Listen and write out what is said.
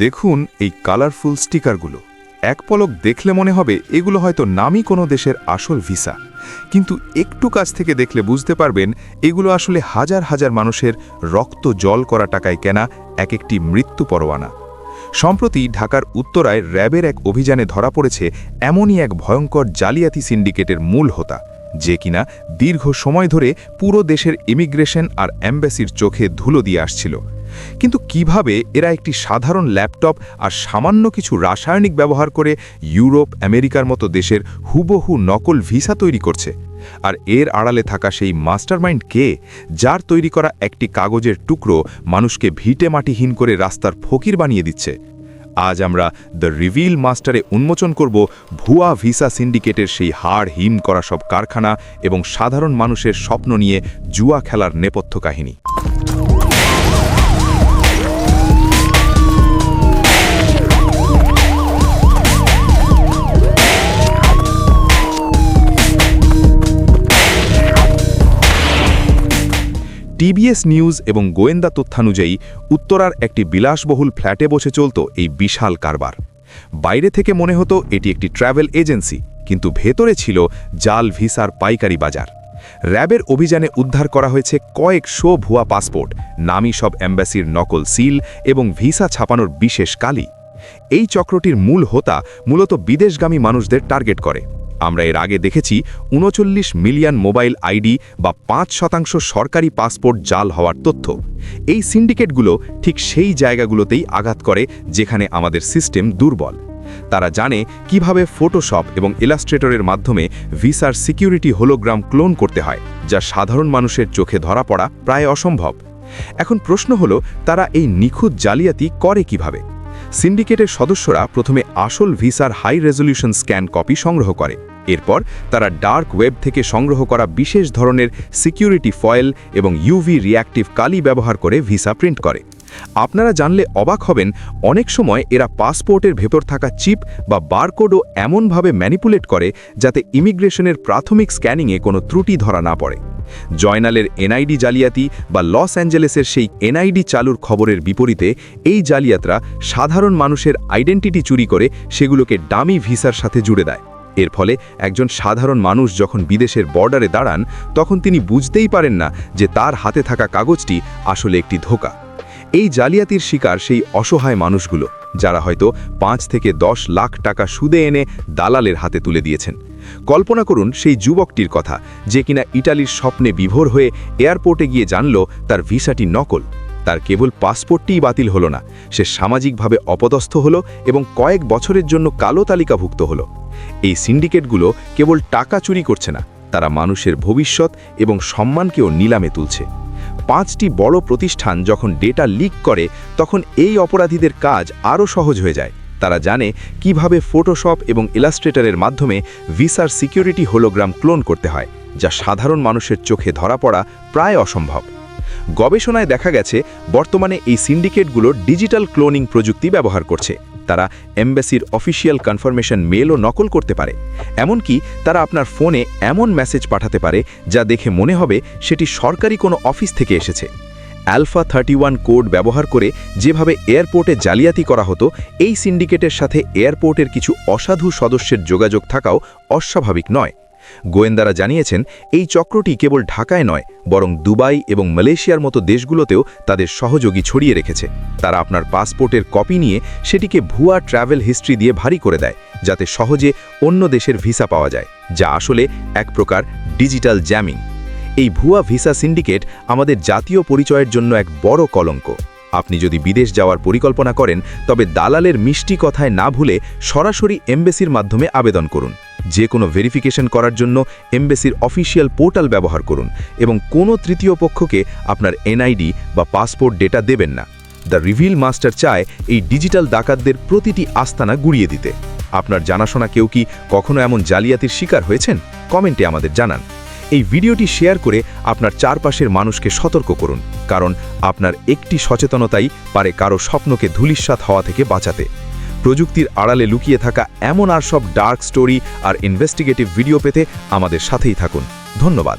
দেখুন এই কালারফুল স্টিকারগুলো। এক পলক দেখলে মনে হবে এগুলো হয়তো নামী কোনো দেশের আসল ভিসা, কিন্তু একটু কাছ থেকে দেখলে বুঝতে পারবেন এগুলো আসলে হাজার হাজার মানুষের রক্ত জল করা টাকায় কেনা এক একটি মৃত্যু পরোয়ানা। সম্প্রতি ঢাকার উত্তরায় র্যাবের এক অভিযানে ধরা পড়েছে এমনই এক ভয়ঙ্কর জালিয়াতি সিন্ডিকেটের মূল হোতা, যে কিনা দীর্ঘ সময় ধরে পুরো দেশের ইমিগ্রেশন আর অ্যাম্বাসির চোখে ধুলো দিয়ে আসছিল। কিন্তু কিভাবে এরা একটি সাধারণ ল্যাপটপ আর সামান্য কিছু রাসায়নিক ব্যবহার করে ইউরোপ, আমেরিকার মতো দেশের হুবহু নকল ভিসা তৈরি করছে? আর এর আড়ালে থাকা সেই মাস্টারমাইন্ড কে, যার তৈরি করা একটি কাগজের টুকরো মানুষকে ভিটে মাটিহীন করে রাস্তার ফকির বানিয়ে দিচ্ছে? আজ আমরা দ্য রিভিল মাস্টারে উন্মোচন করব ভুয়া ভিসা সিন্ডিকেটের সেই হাড় হিম করা সব কারখানা এবং সাধারণ মানুষের স্বপ্ন নিয়ে জুয়া খেলার নেপথ্য কাহিনী। টিবিএস নিউজ এবং গোয়েন্দা তথ্যানুযায়ী উত্তরার একটি বিলাসবহুল ফ্ল্যাটে বসে চলত এই বিশাল কারবার। বাইরে থেকে মনে হতো এটি একটি ট্রাভেল এজেন্সি, কিন্তু ভেতরে ছিল জাল ভিসার পাইকারি বাজার। র্যাবের অভিযানে উদ্ধার করা হয়েছে কয়েকশো ভুয়া পাসপোর্ট, নামী সব অ্যাম্বাসির নকল সিল এবং ভিসা ছাপানোর বিশেষ কালি। এই চক্রটির মূল হোতা মূলত বিদেশগামী মানুষদের টার্গেট করে। আমরা এর আগে দেখেছি ৩৯ মিলিয়ন মোবাইল আইডি বা ৫% সরকারি পাসপোর্ট জাল হওয়ার তথ্য। এই সিন্ডিকেটগুলো ঠিক সেই জায়গাগুলোতেই আঘাত করে যেখানে আমাদের সিস্টেম দুর্বল। তারা জানে কিভাবে ফটোশপ এবং ইলাস্ট্রেটরের মাধ্যমে ভিসার সিকিউরিটি হোলোগ্রাম ক্লোন করতে হয়, যা সাধারণ মানুষের চোখে ধরা পড়া প্রায় অসম্ভব। এখন প্রশ্ন হলো, তারা এই নিখুঁত জালিয়াতি করে কিভাবে? সিন্ডিকেটের সদস্যরা প্রথমে আসল ভিসার হাই রেজলিউশন স্ক্যান কপি সংগ্রহ করে। এরপর তারা ডার্ক ওয়েব থেকে সংগ্রহ করা বিশেষ ধরনের সিকিউরিটি ফয়েল এবং ইউভি রিঅ্যাক্টিভ কালি ব্যবহার করে ভিসা প্রিন্ট করে। আপনারা জানলে অবাক হবেন, অনেক সময় এরা পাসপোর্টের ভেতর থাকা চিপ বা বারকোডও এমনভাবে ম্যানিপুলেট করে যাতে ইমিগ্রেশনের প্রাথমিক স্ক্যানিংয়ে কোনো ত্রুটি ধরা না পড়ে। জয়নালের এনআইডি জালিয়াতি বা লস অ্যাঞ্জেলেসের সেই এনআইডি চালুর খবরের বিপরীতে এই জালিয়াতরা সাধারণ মানুষের আইডেন্টিটি চুরি করে সেগুলোকে ডামি ভিসার সাথে জুড়ে দেয়। এর ফলে একজন সাধারণ মানুষ যখন বিদেশের বর্ডারে দাঁড়ান, তখন তিনি বুঝতেই পারেন না যে তার হাতে থাকা কাগজটি আসলে একটি ধোঁকা। এই জালিয়াতির শিকার সেই অসহায় মানুষগুলো, যারা হয়তো ৫ থেকে ১০ লাখ টাকা সুদে এনে দালালের হাতে তুলে দিয়েছেন। কল্পনা করুন সেই যুবকটির কথা, যে কিনা ইটালির স্বপ্নে বিভোর হয়ে এয়ারপোর্টে গিয়ে জানল তার ভিসাটি নকল। তার কেবল পাসপোর্টটিই বাতিল হলো না, সে সামাজিকভাবে অপদস্থ হলো এবং কয়েক বছরের জন্য কালো তালিকাভুক্ত হলো। এই সিন্ডিকেটগুলো কেবল টাকা চুরি করছে না, তারা মানুষের ভবিষ্যৎ এবং সম্মানকেও নিলামে তুলছে। ৫টি বড় প্রতিষ্ঠান যখন ডেটা লিক করে, তখন এই অপরাধীদের কাজ আরও সহজ হয়ে যায়। তারা জানে কিভাবে ফটোশপ এবং ইলাস্ট্রেটরের মাধ্যমে ভিসার সিকিউরিটি হোলোগ্রাম ক্লোন করতে হয়, যা সাধারণ মানুষের চোখে ধরা পড়া প্রায় অসম্ভব। গবেষণায় দেখা গেছে বর্তমানে এই সিন্ডিকেটগুলো ডিজিটাল ক্লোনিং প্রযুক্তি ব্যবহার করছে। তারা এমবাসির অফিসিয়াল কনফার্মেশন মেলও নকল করতে পারে। এমনকি তারা আপনার ফোনে এমন মেসেজ পাঠাতে পারে যা দেখে মনে হবে সেটি সরকারি কোনো অফিস থেকে এসেছে। আলফা 31 কোড ব্যবহার করে যেভাবে এয়ারপোর্টে জালিয়াতি করা হতো, এই সিন্ডিকেটের সাথে এয়ারপোর্টের কিছু অসাধু সদস্যের যোগাযোগ থাকাও অস্বাভাবিক নয়। গোয়েন্দারা জানিয়েছেন এই চক্রটি কেবল ঢাকায় নয়, বরং দুবাই এবং মালয়েশিয়ার মতো দেশগুলোতেও তাদের সহযোগী ছড়িয়ে রেখেছে। তারা আপনার পাসপোর্টের কপি নিয়ে সেটিকে ভুয়া ট্রাভেল হিস্ট্রি দিয়ে ভারী করে দেয়, যাতে সহজে অন্য দেশের ভিসা পাওয়া যায়, যা আসলে এক প্রকার ডিজিটাল জ্যামিং। এই ভুয়া ভিসা সিন্ডিকেট আমাদের জাতীয় পরিচয়ের জন্য এক বড় কলঙ্ক। আপনি যদি বিদেশ যাওয়ার পরিকল্পনা করেন, তবে দালালের মিষ্টি কথায় না ভুলে সরাসরি এমবাসির মাধ্যমে আবেদন করুন। যে কোনো ভেরিফিকেশন করার জন্য এমবাসির অফিসিয়াল পোর্টাল ব্যবহার করুন এবং কোনো তৃতীয় পক্ষকে আপনার এনআইডি বা পাসপোর্ট ডেটা দেবেন না। দ্য রিভিল মাস্টার চায় এই ডিজিটাল ডাকাতদের প্রতিটি আস্তানা গুড়িয়ে দিতে। আপনার জানাশোনা কেউ কি কখনো এমন জালিয়াতির শিকার হয়েছেন? কমেন্টে আমাদের জানান। এই ভিডিওটি শেয়ার করে আপনার চারপাশের মানুষকে সতর্ক করুন, কারণ আপনার একটি সচেতনতাই পারে কারো স্বপ্নকে ধূলিসাৎ হওয়া থেকে বাঁচাতে। প্রযুক্তির আড়ালে লুকিয়ে থাকা এমন আর সব ডার্ক স্টোরি আর ইনভেস্টিগেটিভ ভিডিও পেতে আমাদের সাথেই থাকুন। ধন্যবাদ।